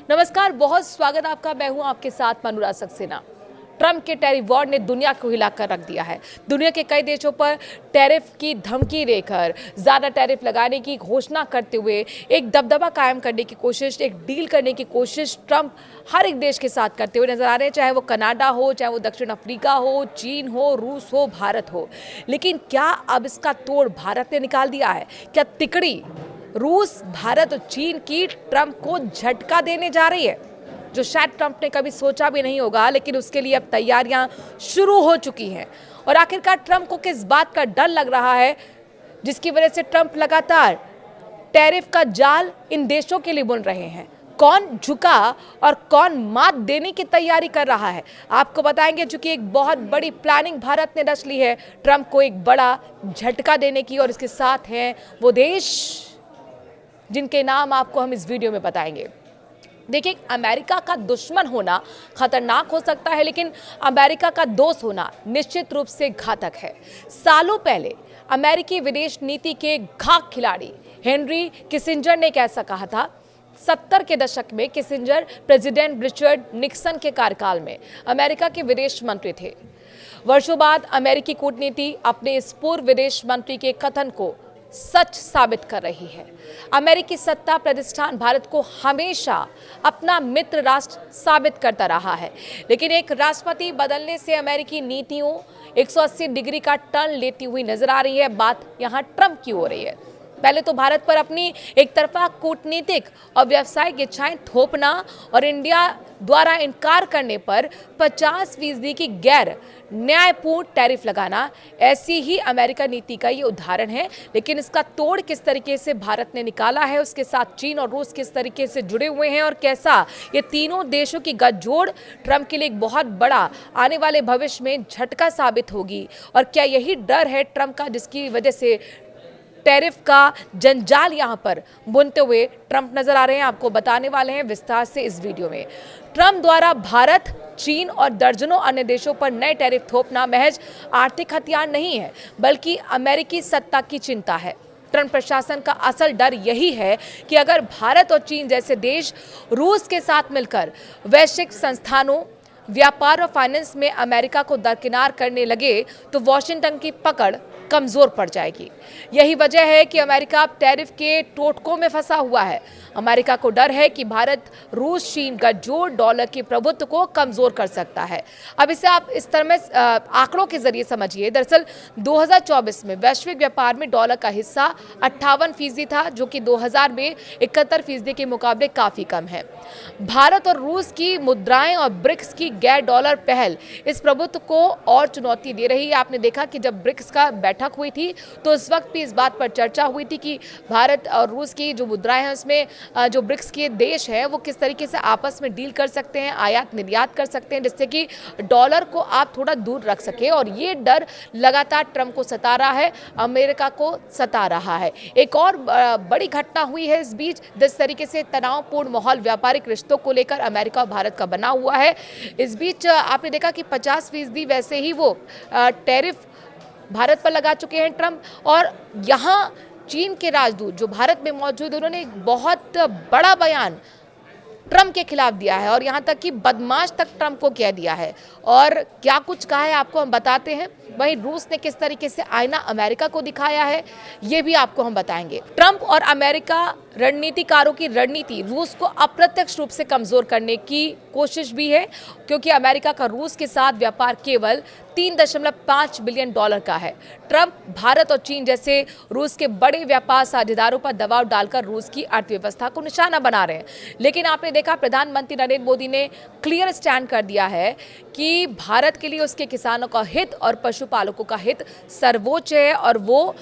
नमस्कार, बहुत स्वागत आपका। मैं हूं आपके साथ मनुरा सक्सेना। ट्रंप के टैरिफ वॉर ने दुनिया को हिलाकर रख दिया है। दुनिया के कई देशों पर टैरिफ की धमकी देकर, ज़्यादा टैरिफ लगाने की घोषणा करते हुए एक दबदबा कायम करने की कोशिश, एक डील करने की कोशिश ट्रंप हर एक देश के साथ करते हुए नजर आ रहे हैं, चाहे वो कनाडा हो, चाहे वो दक्षिण अफ्रीका हो, चीन हो, रूस हो, भारत हो। लेकिन क्या अब इसका तोड़ भारत ने निकाल दिया है? क्या तिकड़ी रूस, भारत और चीन की ट्रंप को झटका देने जा रही है, जो शायद ट्रंप ने कभी सोचा भी नहीं होगा, लेकिन उसके लिए अब तैयारियां शुरू हो चुकी हैं। और आखिरकार ट्रंप को किस बात का डर लग रहा है, जिसकी वजह से ट्रंप लगातार टैरिफ का जाल इन देशों के लिए बुन रहे हैं? कौन झुका और कौन मात देने की तैयारी कर रहा है, आपको बताएंगे। चूंकि एक बहुत बड़ी प्लानिंग भारत ने रच ली है ट्रंप को एक बड़ा झटका देने की, और इसके साथ हैं वो देश जिनके नाम आपको हम इस वीडियो में बताएंगे। देखिए, अमेरिका का दुश्मन होना खतरनाक हो सकता है, लेकिन अमेरिका का दोस्त होना निश्चित रूप से घातक है। सालों पहले अमेरिकी विदेश नीति के घाक खिलाड़ी हेनरी किसिंजर ने कैसा कहा था। 70 के दशक में किसिंजर प्रेसिडेंट रिचर्ड निक्सन के कार्यकाल में अमेरिका के विदेश मंत्री थे। वर्षों बाद अमेरिकी कूटनीति अपने इस पूर्व विदेश मंत्री के कथन को सच साबित कर रही है। अमेरिकी सत्ता प्रतिष्ठान भारत को हमेशा अपना मित्र राष्ट्र साबित करता रहा है, लेकिन एक राष्ट्रपति बदलने से अमेरिकी नीतियों 180 डिग्री का टर्न लेती हुई नजर आ रही है। बात यहां ट्रंप की हो रही है। पहले तो भारत पर अपनी एक तरफा कूटनीतिक और व्यावसायिक इच्छाएं थोपना और इंडिया द्वारा इनकार करने पर 50% की गैर न्यायपूर्ण टैरिफ लगाना, ऐसी ही अमेरिका नीति का ये उदाहरण है। लेकिन इसका तोड़ किस तरीके से भारत ने निकाला है, उसके साथ चीन और रूस किस तरीके से जुड़े हुए हैं, और कैसा ये तीनों देशों की गठजोड़ ट्रंप के लिए एक बहुत बड़ा आने वाले भविष्य में झटका साबित होगी, और क्या यही डर है ट्रंप का, जिसकी वजह से टैरिफ का जंजाल यहां पर बुनते हुए ट्रंप नजर आ रहे हैं? आपको बताने वाले हैं विस्तार से इस वीडियो में। ट्रंप द्वारा भारत, चीन और दर्जनों अन्य देशों पर नए टैरिफ थोपना महज आर्थिक हथियार नहीं है, बल्कि अमेरिकी सत्ता की चिंता है। ट्रंप प्रशासन का असल डर यही है कि अगर भारत और चीन जैसे देश रूस के साथ मिलकर वैश्विक संस्थानों, व्यापार और फाइनेंस में अमेरिका को दरकिनार करने लगे, तो वॉशिंगटन की पकड़ कमजोर पड़ जाएगी। यही वजह है कि अमेरिका अब टैरिफ के टोटकों में फंसा हुआ है। अमेरिका को डर है कि भारत, रूस, चीन गठजोड़ डॉलर के प्रभुत्व को कमजोर कर सकता है। अब इसे आप इस तरह में आंकड़ों के जरिए समझिए। दरअसल 2024 में वैश्विक व्यापार में डॉलर का हिस्सा 58% था, जो कि 2000 में 71% के मुकाबले काफी कम है। भारत और रूस की मुद्राएं और ब्रिक्स की गैर डॉलर पहल इस प्रभुत्व को और चुनौती दे रही है। आपने देखा कि जब ब्रिक्स का बैठक हुई थी, तो उस वक्त भी इस बात पर चर्चा हुई थी कि भारत और रूस की जो मुद्राएं हैं, उसमें जो ब्रिक्स के देश हैं वो किस तरीके से आपस में डील कर सकते हैं, आयात निर्यात कर सकते हैं, जिससे कि डॉलर को आप थोड़ा दूर रख सके। और ये डर लगातार ट्रंप को सता रहा है, अमेरिका को सता रहा है। एक और बड़ी घटना हुई है इस बीच, जिस तरीके से तनावपूर्ण माहौल व्यापारिक रिश्तों को लेकर अमेरिका और भारत का बना हुआ है। इस बीच आपने देखा कि 50% वैसे ही वो टैरिफ भारत पर लगा चुके हैं ट्रंप, और यहाँ चीन के राजदूत जो भारत में मौजूद, उन्होंने एक बहुत बड़ा बयान ट्रंप के खिलाफ दिया है, और यहाँ तक कि बदमाश तक ट्रंप को कह दिया है। और क्या कुछ कहा है आपको हम बताते हैं। वहीं रूस ने किस तरीके से आईना अमेरिका को दिखाया है, ये भी आपको हम बताएंगे। ट्रंप और अमेरिका रणनीतिकारों की रणनीति रूस को अप्रत्यक्ष रूप से कमजोर करने की कोशिश भी है, क्योंकि अमेरिका का रूस के साथ व्यापार केवल $3.5 बिलियन का है। ट्रंप भारत और चीन जैसे रूस के बड़े व्यापार साझेदारों पर दबाव डालकर रूस की अर्थव्यवस्था को निशाना बना रहे हैं। लेकिन आपने देखा, प्रधानमंत्री नरेंद्र मोदी ने क्लियर स्टैंड कर दिया है कि भारत के लिए उसके किसानों का हित और पशुपालकों का हित सर्वोच्च है, और वो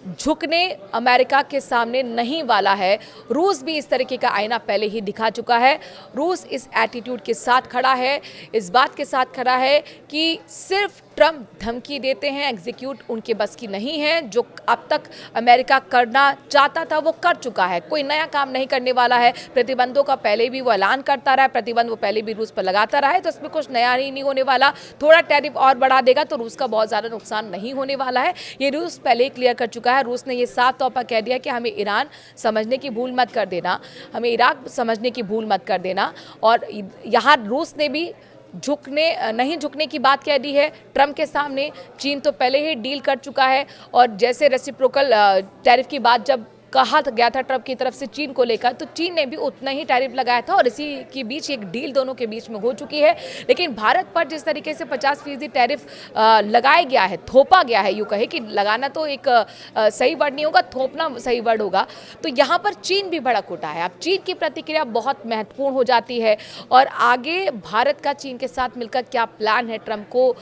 झुकने अमेरिका के सामने नहीं वाला है। रूस भी इस तरीके का आईना पहले ही दिखा चुका है। रूस इस एटीट्यूड के साथ खड़ा है, इस बात के साथ खड़ा है कि सिर्फ ट्रम्प धमकी देते हैं, एग्जीक्यूट उनके बस की नहीं है। जो अब तक अमेरिका करना चाहता था वो कर चुका है, कोई नया काम नहीं करने वाला है। प्रतिबंधों का पहले भी वो ऐलान करता रहा है, प्रतिबंध वो पहले भी रूस पर लगाता रहा है, तो इसमें कुछ नया ही नहीं होने वाला। थोड़ा टैरिफ और बढ़ा देगा तो रूस का बहुत ज़्यादा नुकसान नहीं होने वाला है, ये रूस पहले ही क्लियर कर चुका है। रूस ने ये साफ तौर पर कह दिया कि हमें ईरान समझने की भूल मत कर देना, हमें इराक समझने की भूल मत कर देना। और यहाँ रूस ने भी नहीं झुकने की बात कह दी है ट्रम्प के सामने। चीन तो पहले ही डील कर चुका है, और जैसे रेसिप्रोकल टैरिफ की बात जब कहा गया था ट्रम्प की तरफ से चीन को लेकर, तो चीन ने भी उतना ही टैरिफ लगाया था, और इसी के बीच एक डील दोनों के बीच में हो चुकी है। लेकिन भारत पर जिस तरीके से 50% टैरिफ लगाया गया है, थोपा गया है, यूँ कहे कि लगाना तो एक सही वर्ड नहीं होगा, थोपना सही वर्ड होगा, तो यहाँ पर चीन भी भड़क उठा है। अब चीन की प्रतिक्रिया बहुत महत्वपूर्ण हो जाती है, और आगे भारत का चीन के साथ मिलकर क्या प्लान है ट्रम्प को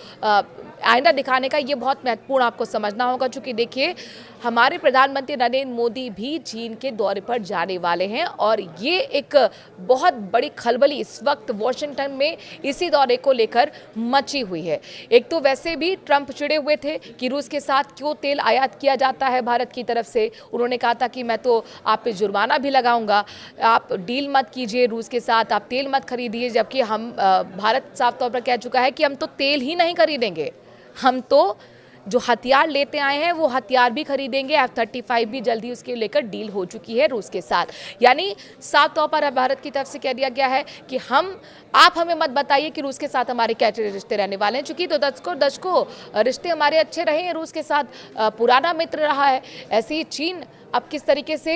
आईना दिखाने का, ये बहुत महत्वपूर्ण आपको समझना होगा। चूँकि देखिए, हमारे प्रधानमंत्री नरेंद्र मोदी भी चीन के दौरे पर जाने वाले हैं, और ये एक बहुत बड़ी खलबली इस वक्त वॉशिंगटन में इसी दौरे को लेकर मची हुई है। एक तो वैसे भी ट्रम्प चिड़े हुए थे कि रूस के साथ क्यों तेल आयात किया जाता है भारत की तरफ से। उन्होंने कहा था कि मैं तो आप पे जुर्माना भी लगाऊंगा, आप डील मत कीजिए रूस के साथ, आप तेल मत खरीदिए। जबकि भारत साफ तौर पर कह चुका है कि हम तो तेल ही नहीं खरीदेंगे, हम तो जो हथियार लेते आए हैं वो हथियार भी खरीदेंगे। F-35 भी जल्दी उसके लेकर डील हो चुकी है रूस के साथ। यानी साफ तौर पर भारत की तरफ से कह दिया गया है कि आप हमें मत बताइए कि रूस के साथ हमारे क्या रिश्ते रहने वाले हैं, चूंकि तो दशकों रिश्ते हमारे अच्छे रहे हैं रूस के साथ, पुराना मित्र रहा है। ऐसे ही चीन अब किस तरीके से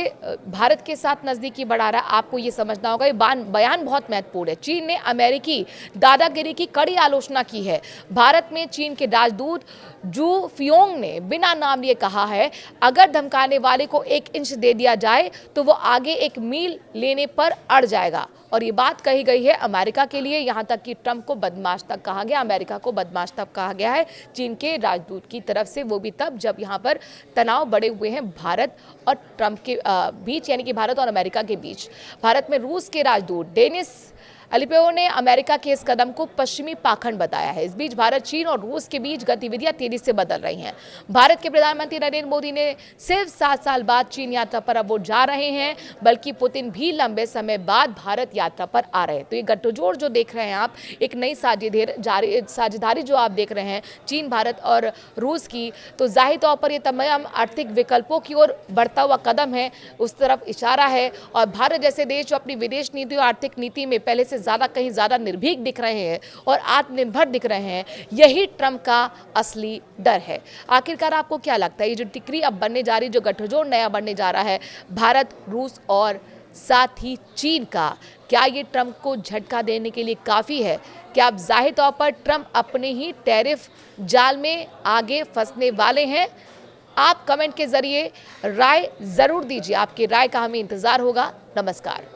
भारत के साथ नज़दीकी बढ़ा रहा है, आपको ये समझना होगा। ये बयान बहुत महत्वपूर्ण है। चीन ने अमेरिकी दादागिरी की कड़ी आलोचना की है। भारत में चीन के राजदूत जू फियोंग ने बिना नाम लिए कहा है, अगर धमकाने वाले को 1 इंच दे दिया जाए तो वो आगे 1 मील लेने पर अड़ जाएगा। और ये बात कही गई है अमेरिका के लिए, यहाँ तक कि ट्रम्प को बदमाश तक कहा गया, अमेरिका को बदमाश तक कहा गया है चीन के राजदूत की तरफ से, वो भी तब जब यहाँ पर तनाव बढ़े हुए हैं भारत और ट्रम्प के बीच, यानी कि भारत और अमेरिका के बीच। भारत में रूस के राजदूत डेनिस अलिपेओ ने अमेरिका के इस कदम को पश्चिमी पाखंड बताया है। इस बीच भारत, चीन और रूस के बीच गतिविधियां तेजी से बदल रही हैं। भारत के प्रधानमंत्री नरेंद्र मोदी ने सिर्फ 7 साल बाद चीन यात्रा पर अब वो जा रहे हैं, बल्कि पुतिन भी लंबे समय बाद भारत यात्रा पर आ रहे हैं। तो ये गठजोड़ जो देख रहे हैं आप, एक नई साझेदारी जो आप देख रहे हैं चीन, भारत और रूस की, तो जाहिर तौर पर ये तमाम आर्थिक विकल्पों की ओर बढ़ता हुआ कदम है, उस तरफ इशारा है। और भारत जैसे देश जो अपनी विदेश नीति और आर्थिक नीति में पहले से कहीं ज्यादा निर्भीक दिख रहे हैं और आत्मनिर्भर दिख रहे हैं, यही ट्रम्प का असली डर है। आखिरकार आपको क्या लगता है, ये जो टिकरी अब बनने जा रही, जो गठजोड़ नया बनने जा रहा है भारत, रूस और साथ ही चीन का, क्या ये ट्रम्प को झटका देने के लिए काफ़ी है? क्या अब जाहिर तौर पर ट्रम्प अपने ही टैरिफ जाल में आगे फंसने वाले हैं? आप कमेंट के जरिए राय ज़रूर दीजिए, आपकी राय का हमें इंतज़ार होगा। नमस्कार।